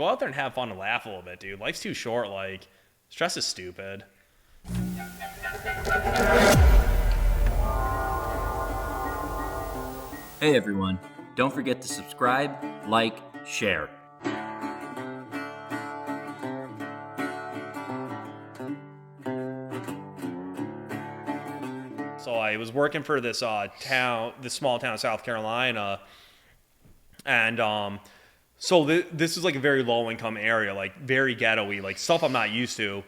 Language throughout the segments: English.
go out there and have fun and laugh a little bit, dude. Life's too short. Like, stress is stupid. Hey everyone, don't forget to subscribe, like, share. So I was working for this this small town in South Carolina, and so this is like a very low income area, like very ghetto-y, like stuff I'm not used to,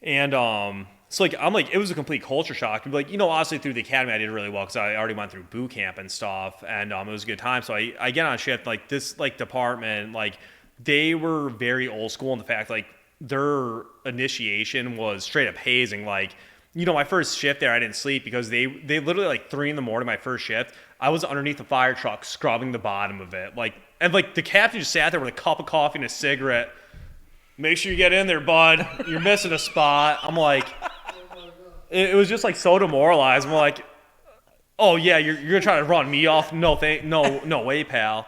and so like I'm like it was a complete culture shock. Like honestly through the academy I did really well because I already went through boot camp and stuff, and it was a good time. So I get on shift, like this like department, like they were very old school in the fact like their initiation was straight up hazing, like. My first shift there, I didn't sleep because they literally like 3 a.m, my first shift, I was underneath the fire truck scrubbing the bottom of it. And the captain just sat there with a cup of coffee and a cigarette. Make sure you get in there, bud. You're missing a spot. I'm like, it was just like so demoralized. I'm like, oh yeah, you're gonna try to run me off? No way, pal.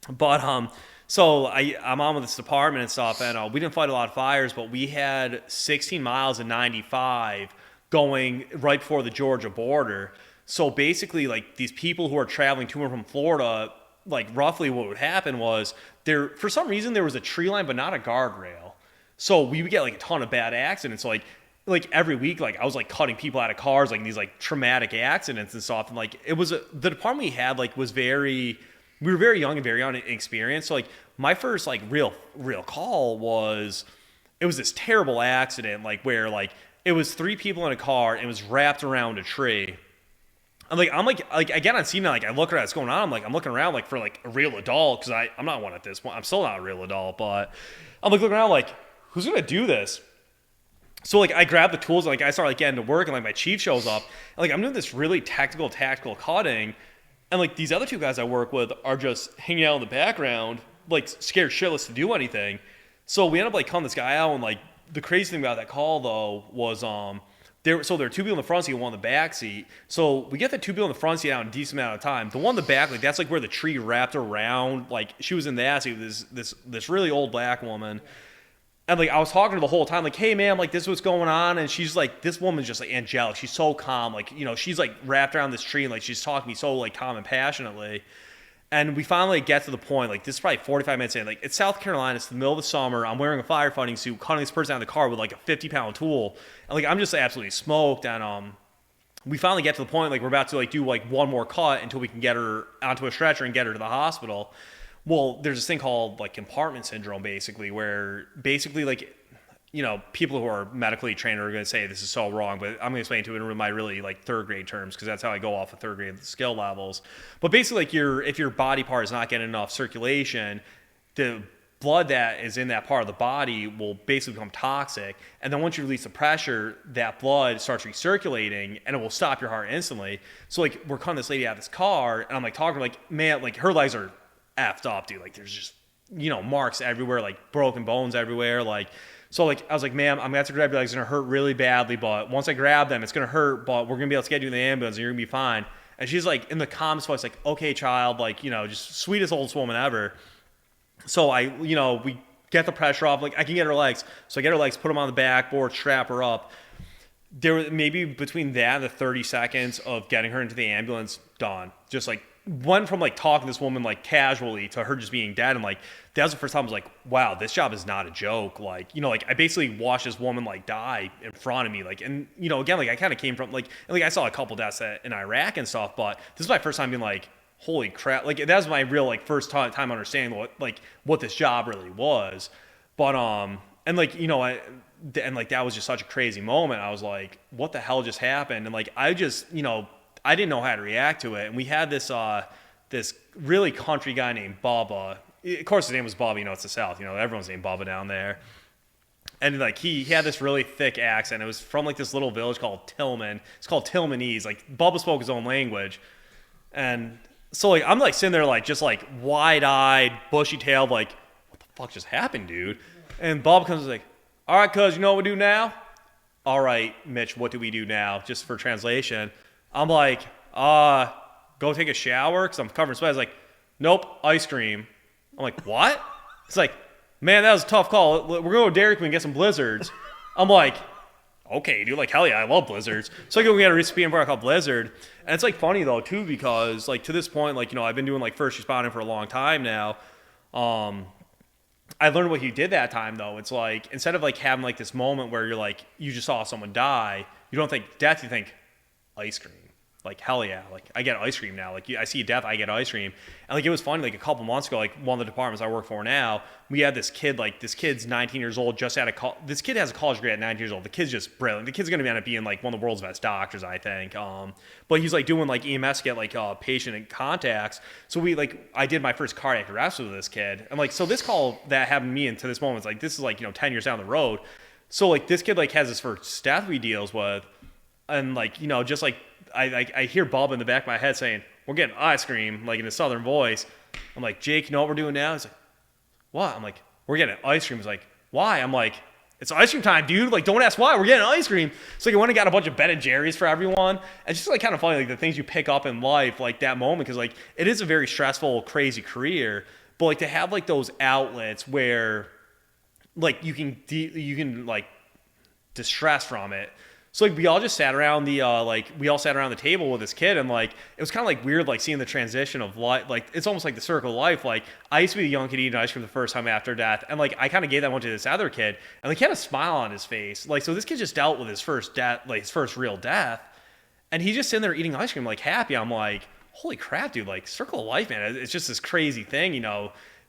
But so I'm on with this department and stuff, and we didn't fight a lot of fires, but we had 16 miles of 95 going right before the Georgia border. So basically, like these people who are traveling to and from Florida, like roughly what would happen was for some reason there was a tree line but not a guardrail. So we would get like a ton of bad accidents. So like every week, like I was like cutting people out of cars, like these like traumatic accidents and stuff. And like it was the department we had like was we were very young and very inexperienced. So like my first like real call was, it was this terrible accident, like where like it was 3 people in a car and it was wrapped around a tree. I'm like I get on scene and like I look around what's going on. I'm looking around like for like a real adult because I'm not one at this point. I'm still not a real adult, but I'm like looking around like who's gonna do this? So like I grab the tools and like I start like getting to work and like my chief shows up and like I'm doing this really tactical cutting. And, like, these other 2 guys I work with are just hanging out in the background, like, scared shitless to do anything. So we end up, like, calling this guy out. And, like, the crazy thing about that call, though, was there were 2 people in the front seat and 1 in the back seat. So we get the 2 people in the front seat out in a decent amount of time. The one in the back, like, that's, like, where the tree wrapped around. Like, she was in the seat with this really old black woman. And, like, I was talking to her the whole time, like, hey, man, like, this is what's going on. And she's, like, this woman's just, like, angelic. She's so calm. Like, she's, like, wrapped around this tree and, like, she's talking to me so, like, calm and passionately. And we finally get to the point, like, this is probably 45 minutes in. Like, it's South Carolina. It's the middle of the summer. I'm wearing a firefighting suit, cutting this person out of the car with, like, a 50-pound tool. And, like, I'm just absolutely smoked. And we finally get to the point, like, we're about to, like, do, like, one more cut until we can get her onto a stretcher and get her to the hospital. Well, there's this thing called like compartment syndrome, basically, where basically like, people who are medically trained are going to say this is so wrong, but I'm going to explain it to it in my really like 3rd grade terms because that's how I go off of 3rd grade skill levels. But basically, like if your body part is not getting enough circulation, the blood that is in that part of the body will basically become toxic. And then once you release the pressure, that blood starts recirculating and it will stop your heart instantly. So like we're cutting this lady out of this car and I'm like talking like, man, like her legs are effed up, dude. Like there's just marks everywhere, like broken bones everywhere. Like so like I was like, ma'am, I'm gonna have to grab your legs. It's gonna hurt really badly, but once I grab them it's gonna hurt, but we're gonna be able to get you in the ambulance and you're gonna be fine. And she's like in the calmest voice, like, okay, child, like just sweetest oldest woman ever. So we get the pressure off, like I can get her legs. So I get her legs, put them on the backboard, strap her up. There was maybe between that and the 30 seconds of getting her into the ambulance, done. Just like went from like talking to this woman like casually to her just being dead, and like that was the first time I was like, wow, this job is not a joke. Like like I basically watched this woman like die in front of me, like, and again, like I kind of came from like I saw a couple deaths in Iraq and stuff, but this is my first time being like, holy crap, like that was my real like first time understanding what this job really was. But and like and like that was just such a crazy moment. I was like, what the hell just happened? And like I just I didn't know how to react to it. And we had this this really country guy named Bubba. Of course, his name was Bubba. It's the South. Everyone's named Bubba down there. And like he had this really thick accent. It was from like this little village called Tillman. It's called Tillmanese. Like Bubba spoke his own language. And so like I'm like sitting there like just like wide-eyed, bushy-tailed, like what the fuck just happened, dude? And Bubba comes and like, all right, cuz, you know what we do now? All right, Mitch, what do we do now? Just for translation. I'm like, go take a shower because I'm covered in sweat. I was like, nope, ice cream. I'm like, what? It's like, man, that was a tough call. We're going to Dairy Queen and get some blizzards. I'm like, okay, dude, like, hell yeah, I love blizzards. So I go get a recipe and called Blizzard. And it's, like, funny, though, too, because, like, to this point, like, I've been doing, like, first responding for a long time now. I learned what he did that time, though. It's, like, instead of, like, having, like, this moment where you're, like, you just saw someone die, you don't think death, you think ice cream. Like, hell yeah. Like, I get ice cream now. Like, I see death, I get ice cream. And, like, it was funny. Like, a couple months ago, like, one of the departments I work for now, we had this kid, like, this kid's 19 years old, just out of this kid has a college degree at 19 years old. The kid's just brilliant. The kid's going to end up being, like, one of the world's best doctors, I think. But he's, like, doing, like, EMS to get, like, patient and contacts. So I did my first cardiac arrest with this kid. And, like, so this call that happened to me into this moment, like, this is, like, 10 years down the road. So, like, this kid, like, has his first death he deals with. And, like, just, like, I hear Bob in the back of my head saying, we're getting ice cream, like in a southern voice. I'm like, Jake, you know what we're doing now? He's like, what? I'm like, we're getting ice cream. He's like, why? I'm like, it's ice cream time, dude. Like, don't ask why. We're getting ice cream. So like, I went and got a bunch of Ben & Jerry's for everyone. It's just like kind of funny, like the things you pick up in life, like that moment, because like it is a very stressful, crazy career. But like to have like those outlets where like you can like distress from it. So like we all just sat around the table with this kid, and like it was kind of like weird, like seeing the transition of life. Like it's almost like the circle of life. Like I used to be the young kid eating ice cream the first time after death, and like I kind of gave that one to this other kid, and like he had a smile on his face. Like so, this kid just dealt with his first death, like his first real death, and he's just sitting there eating ice cream, like happy. I'm like, holy crap, dude! Like circle of life, man. It's just this crazy thing,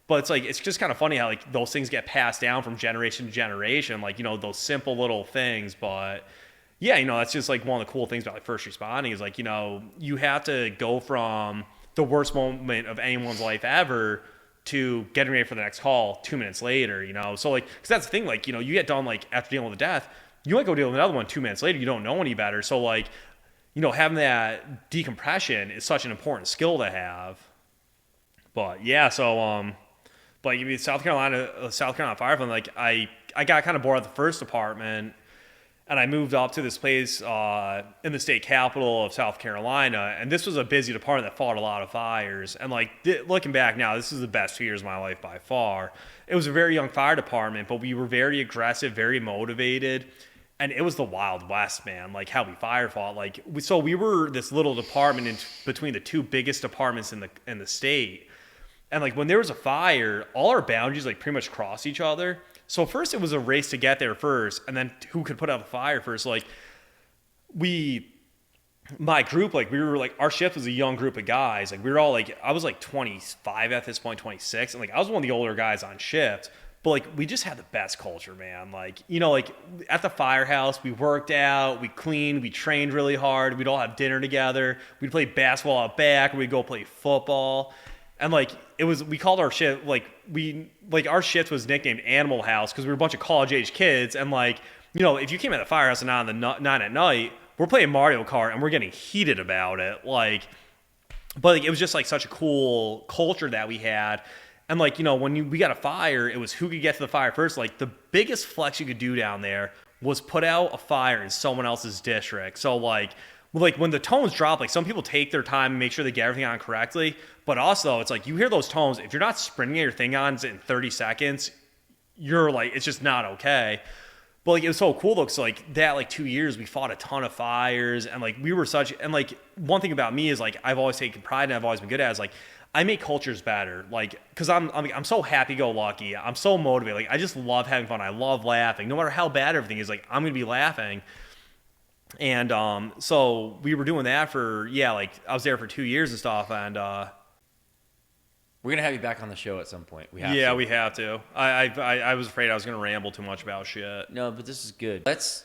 But it's like it's just kind of funny how like those things get passed down from generation to generation. Like those simple little things, but. Yeah, that's just like one of the cool things about like first responding is like, you have to go from the worst moment of anyone's life ever to getting ready for the next call 2 minutes later, So like, because that's the thing, like, you get done like after dealing with a death, you might go deal with another one 2 minutes later, you don't know any better. So like, having that decompression is such an important skill to have. But yeah, so, but like, South Carolina Firefighting, like I got kind of bored at the first department. And I moved up to this place in the state capital of South Carolina. And this was a busy department that fought a lot of fires. And like looking back now, this is the best 2 years of my life by far. It was a very young fire department, but we were very aggressive, very motivated. And it was the Wild West, man, like how we fire fought. Like, so we were this little department in between the two biggest departments in the state. And like when there was a fire, all our boundaries like pretty much crossed each other. So first it was a race to get there first, and then who could put out the fire first. Like my group, like we were like, our shift was a young group of guys. Like we were all like, I was like 25 at this point, 26. And like, I was one of the older guys on shift, but like, we just had the best culture, man. Like, like at the firehouse, we worked out, we cleaned, we trained really hard. We'd all have dinner together. We'd play basketball out back. We'd go play football. And like we called our shift our shift was nicknamed Animal House because we were a bunch of college age kids. And like if you came at the firehouse at 9 at night, we're playing Mario Kart and we're getting heated about it. Like, but like, it was just like such a cool culture that we had. And like when we got a fire, it was who could get to the fire first. Like the biggest flex you could do down there was put out a fire in someone else's district. So like when the tones drop, like some people take their time and make sure they get everything on correctly. But also, it's like you hear those tones. If you're not sprinting your thing on in 30 seconds, you're like, it's just not okay. But like it was so cool though, because like that like 2 years we fought a ton of fires, and like we were and like one thing about me is like I've always taken pride and I've always been good at is like I make cultures better, like because I'm so happy-go-lucky, I'm so motivated, like I just love having fun, I love laughing, no matter how bad everything is, like I'm gonna be laughing. And so we were doing that for like I was there for 2 years and stuff, and we're gonna have you back on the show at some point. We have to. I was afraid I was gonna ramble too much about shit. No, but this is good. Let's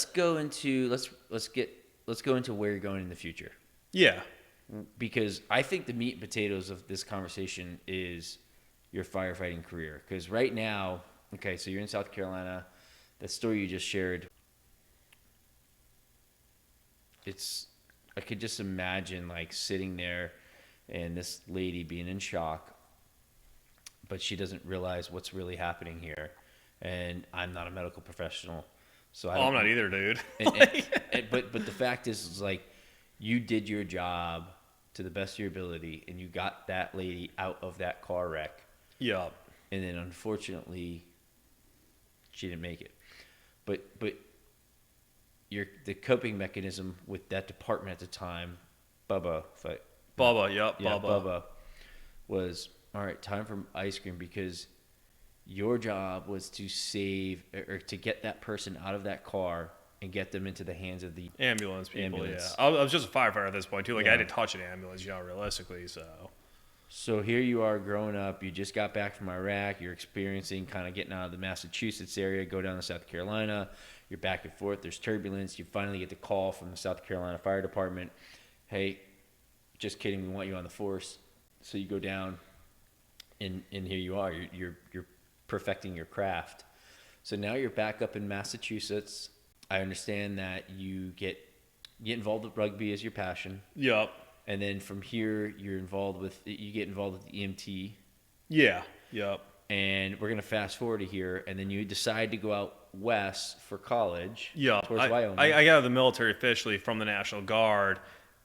go into where you're going in the future. Yeah. Because I think the meat and potatoes of this conversation is your firefighting career. Because right now, okay, so you're in South Carolina. That story you just shared. I could just imagine like sitting there and this lady being in shock, but she doesn't realize what's really happening here. And I'm not a medical professional, so I'm not either, dude. But the fact is like you did your job to the best of your ability, and you got that lady out of that car wreck. Yeah. and then unfortunately, she didn't make it. But the coping mechanism with that department at the time, Bubba, Bubba, was, all right, time for ice cream, because your job was to save or to get that person out of that car and get them into the hands of the ambulance people. ambulance. Yeah, I was just a firefighter at this point too. Like, Yeah. I didn't touch an ambulance, realistically. So here you are growing up. You just got back from Iraq. You're experiencing kind of getting out of the Massachusetts area, go down to South Carolina. You're back and forth. There's turbulence. You finally get the call from the South Carolina Fire Department. Hey, just kidding. We want you on the force. So you go down, and here you are. You're perfecting your craft. So now you're back up in Massachusetts. I understand that you get involved with rugby as your passion. Yep. And then from here, you get involved with the EMT. Yeah. Yep. And we're going to fast forward to here. And then you decide to go out west for college. Yeah. Towards Wyoming. I got out of the military officially from the National Guard.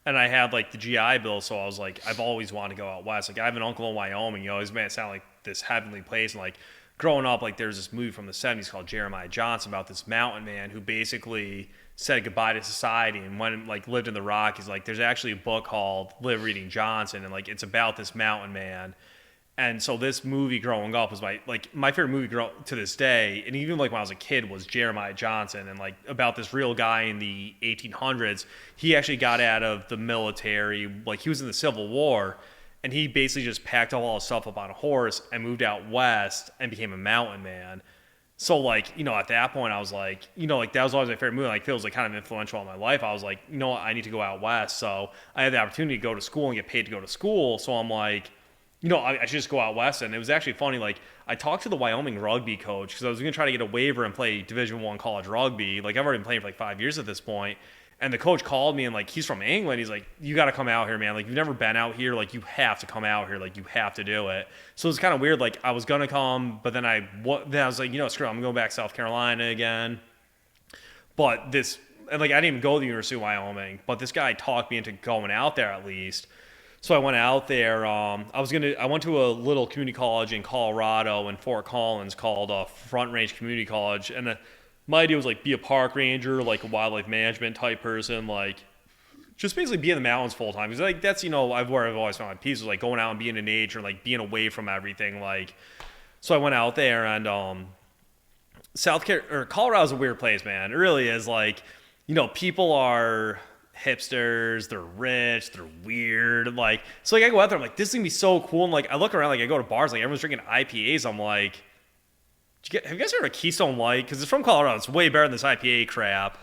And I had, like, the GI Bill, so I was like, I've always wanted to go out west. Like, I have an uncle in Wyoming. He's made it sound like this heavenly place. And, like, growing up, like, there's this movie from the 70s called Jeremiah Johnson about this mountain man who basically said goodbye to society and went, like, lived in the Rockies. Like, there's actually a book called Live Reading Johnson, and, like, it's about this mountain man. And so this movie growing up was my favorite movie to this day, and even like when I was a kid, was Jeremiah Johnson, and like about this real guy in the 1800s. He actually got out of the military, like he was in the Civil War, and he basically just packed all his stuff up on a horse and moved out west and became a mountain man. So like, at that point I was like, like that was always my favorite movie. Like, feels like kind of influential in my life. I was like, I need to go out west. So I had the opportunity to go to school and get paid to go to school. So I'm like, I should just go out west. And it was actually funny. Like, I talked to the Wyoming rugby coach because I was going to try to get a waiver and play Division I college rugby. Like, I've already been playing for like 5 years at this point. And the coach called me and like, he's from England. He's like, you got to come out here, man. Like, you've never been out here. Like, you have to come out here. Like, you have to do it. So it's kind of weird. Like, I was going to come, but then I was like, screw it. I'm going back to South Carolina again. But I didn't even go to the University of Wyoming, but this guy talked me into going out there at least. So I went out there. I went to a little community college in Colorado in Fort Collins called Front Range Community College, and my idea was like be a park ranger, like a wildlife management type person, like just basically be in the mountains full time. Because like that's where I've always found my peace, was like going out and being in nature, like being away from everything. Like, so I went out there, and Colorado's a weird place, man. It really is. Like, people are hipsters, they're rich, they're weird, like, so like I go out there, I'm like, this is gonna be so cool, and like I look around, like I go to bars, like everyone's drinking IPAs. I'm like, have you guys heard of Keystone Light? Because it's from Colorado, it's way better than this IPA crap.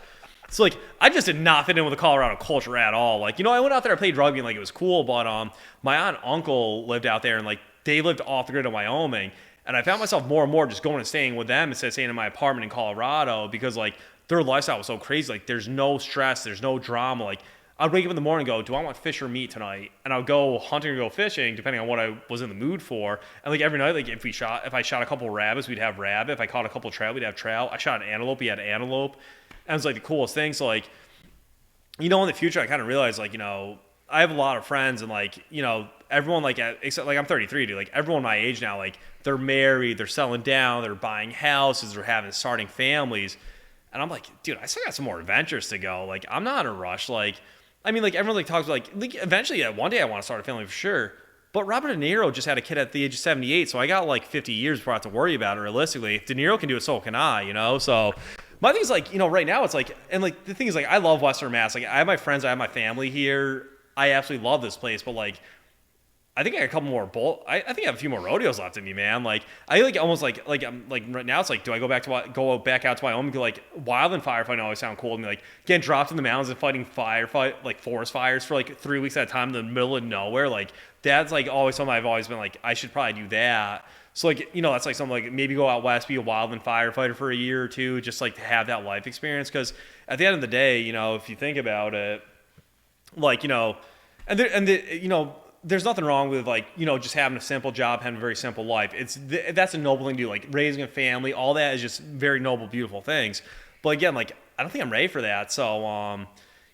So like I just did not fit in with the Colorado culture at all. Like, I went out there, I played rugby, and like it was cool, but my aunt and uncle lived out there, and like they lived off the grid in Wyoming, and I found myself more and more just going and staying with them instead of staying in my apartment in Colorado, because like their lifestyle was so crazy. Like, there's no stress, there's no drama. Like, I'd wake up in the morning and go, do I want fish or meat tonight? And I'll go hunting or go fishing, depending on what I was in the mood for. And like every night, like if I shot a couple of rabbits, we'd have rabbit. If I caught a couple of trout, we'd have trout. I shot an antelope, we had antelope. And it was like the coolest thing. So like, in the future, I kind of realized, like, I have a lot of friends, and like, everyone, like, except like I'm 33, dude. Like, everyone my age now, like, they're married, they're settling down, they're buying houses, they're starting families. And I'm like, dude, I still got some more adventures to go. Like, I'm not in a rush. Like, I mean, like, everyone like talks about, like eventually, yeah, one day I want to start a family for sure. But Robert De Niro just had a kid at the age of 78, so I got like 50 years before I have to worry about it, realistically. If De Niro can do it, so can I, So my thing is, like, right now it's like, and like the thing is, like, I love Western Mass. Like, I have my friends, I have my family here. I absolutely love this place, but like, I think I got a couple more I think I have a few more rodeos left in me, man. Like, I like almost like I'm like right now it's like, do I go back out to Wyoming? Like, wild and firefighting always sound cool to me. Like, getting dropped in the mountains and fighting like forest fires for like 3 weeks at a time in the middle of nowhere. Like, that's like always something I've always been like, I should probably do that. So like, that's like something like maybe go out west, be a wildland firefighter for a year or two, just like to have that life experience. Because at the end of the day, if you think about it, like, there's nothing wrong with like, just having a simple job, having a very simple life. That's a noble thing to do. Like, raising a family, all that is just very noble, beautiful things. But again, like, I don't think I'm ready for that. So,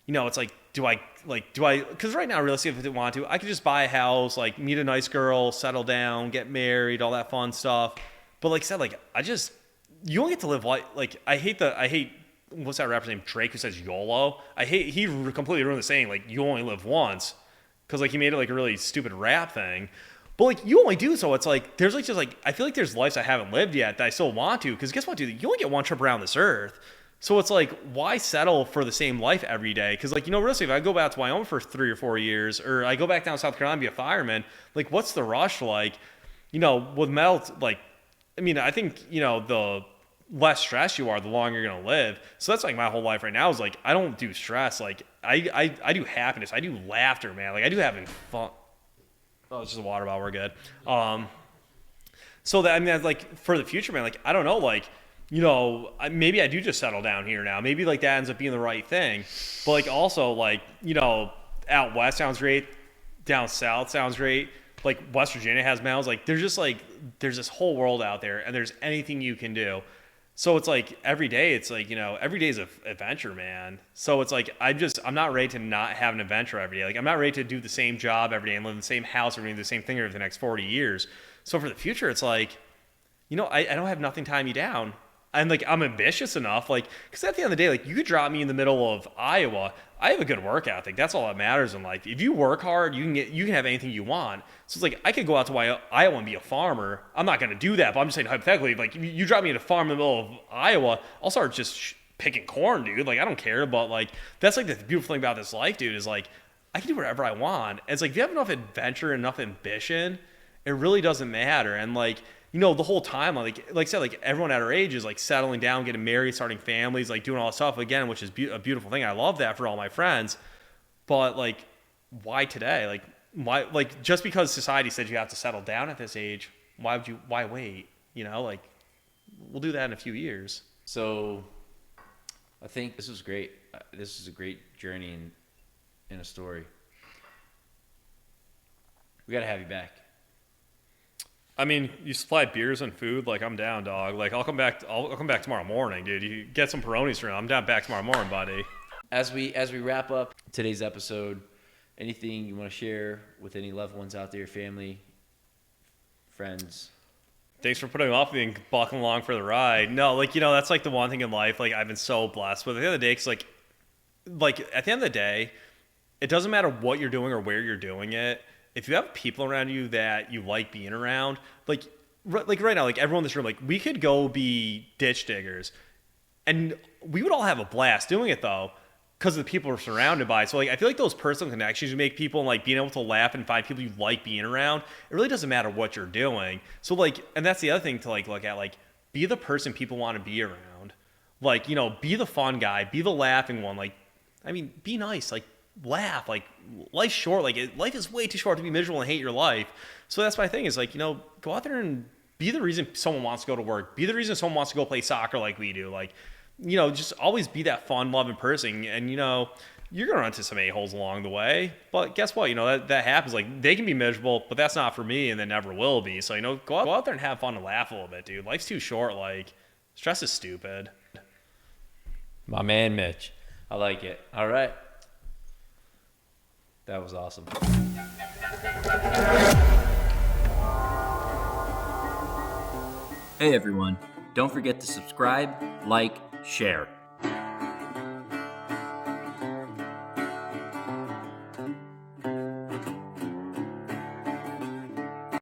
it's like, because right now, realistically, if I didn't want to, I could just buy a house, like meet a nice girl, settle down, get married, all that fun stuff. But like I said, like you only get to live like I hate what's that rapper's name, Drake, who says YOLO. He completely ruined the saying, like, you only live once, because like he made it like a really stupid rap thing. But like you only do, so it's like there's like just like I feel like there's lives I haven't lived yet that I still want to, because guess what, dude, you only get one trip around this earth. So it's like, why settle for the same life every day? Because like, really, if I go back to Wyoming for 3 or 4 years, or I go back down to South Carolina and be a fireman, like what's the rush? Like, with metal, like, I mean, I think, the less stress you are, the longer you're going to live. So that's like my whole life right now is like, I don't do stress. Like I do happiness. I do laughter, man. Like I do having fun. Oh, it's just a water bottle. We're good. So that, I mean, that's like for the future, man, like, I don't know, like, maybe I do just settle down here now. Maybe like that ends up being the right thing. But like also like, out west sounds great. Down south sounds great. Like West Virginia has mountains. Like there's just like, there's this whole world out there, and there's anything you can do. So it's like every day, it's like, every day is an adventure, man. So it's like, I'm not ready to not have an adventure every day. Like I'm not ready to do the same job every day and live in the same house every day, do the same thing for the next 40 years. So for the future, it's like, I don't have nothing tying me down. And like, I'm ambitious enough, like, because at the end of the day, like, you could drop me in the middle of Iowa. I have a good work ethic. That's all that matters in life. If you work hard, you can have anything you want. So it's like, I could go out to Iowa and be a farmer. I'm not going to do that, but I'm just saying hypothetically, like, if you drop me in a farm in the middle of Iowa, I'll start just picking corn, dude. Like, I don't care. But like, that's like the beautiful thing about this life, dude, is like, I can do whatever I want. And it's like, if you have enough adventure, enough ambition, it really doesn't matter. And like, the whole time, like I said, like everyone at our age is like settling down, getting married, starting families, like doing all that stuff again, which is a beautiful thing. I love that for all my friends. But like, why today? Like, why? Like, just because society said you have to settle down at this age, why wait? Like, we'll do that in a few years. So, I think this was great. This is a great journey in a story. We got to have you back. I mean, you supply beers and food, like I'm down, dog. Like I'll come back tomorrow morning, dude. You get some Peronis for me. I'm down back tomorrow morning, buddy. As we wrap up today's episode, anything you want to share with any loved ones out there, family, friends? Thanks for putting up and buckling along for the ride. No, like, that's like the one thing in life, like I've been so blessed with. At the end of the day, because like at the end of the day, it doesn't matter what you're doing or where you're doing it. If you have people around you that you like being around, like right now, like everyone in this room, like we could go be ditch diggers, and we would all have a blast doing it though, because of the people we're surrounded by. So like I feel like those personal connections you make people, and like being able to laugh and find people you like being around, it really doesn't matter what you're doing. So like, and that's the other thing to like look at, like be the person people want to be around, like be the fun guy, be the laughing one, like I mean be nice, like laugh, like life's short, like life is way too short to be miserable and hate your life. So that's my thing is like, go out there and be the reason someone wants to go to work, be the reason someone wants to go play soccer like we do, like just always be that fun loving person. And you're gonna run into some a-holes along the way, but guess what, that happens. Like they can be miserable, but that's not for me, and they never will be. So go out there and have fun and laugh a little bit, dude. Life's too short. Like stress is stupid. My man Mitch, I like it. All right, that was awesome. Hey everyone, don't forget to subscribe, like, share.